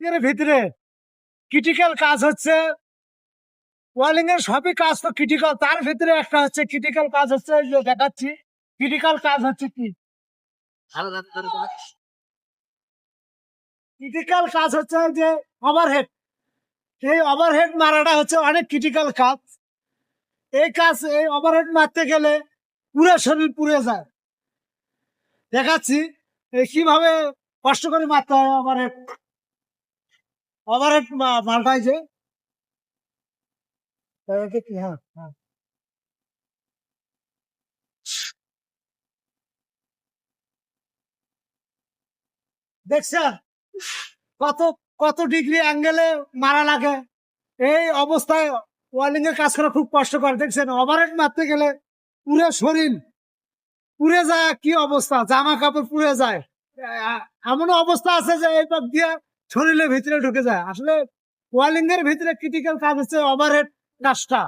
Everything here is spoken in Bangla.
এর ভিতরে ক্রিটিক্যাল কাজ হচ্ছে ওয়েল্ডিং এর সবই কাজ তো ক্রিটিক্যাল, তার ভিতরে একটা হচ্ছে ক্রিটিক্যাল কাজ হচ্ছে এই যে দেখাচ্ছি। ক্রিটিক্যাল কাজ হচ্ছে কি? ক্রিটিক্যাল কাজ হচ্ছে যে ওভারহেড। এই ওভারহেড মারাটা হচ্ছে অনেক ক্রিটিক্যাল কাজ। এই ওভারহেড মারতে গেলে পুরো শরীর পুড়ে যায়। দেখাচ্ছি কিভাবে কষ্ট করে মারতে হয় ওভারহেড। ওভারহেড মালটাই যে হ্যাঁ হ্যাঁ দেখছেন কত কত ডিগ্রি অ্যাঙ্গেলে মারা লাগে। এই অবস্থায় ওয়েল্ডিং এর কাজ করা খুব কষ্টকর। দেখছেন ওভারহেড মারতে গেলে পুরো শরীর পুড়ে যায়, কি অবস্থা, জামা কাপড় পুড়ে যায়। এমন অবস্থা আছে যে এই পাক দিয়ে শরীরের ভিতরে ঢুকে যায়। আসলে ওয়েল্ডিং এর ভিতরে ক্রিটিক্যাল কাজ হচ্ছে ওভারহেড কাজটা।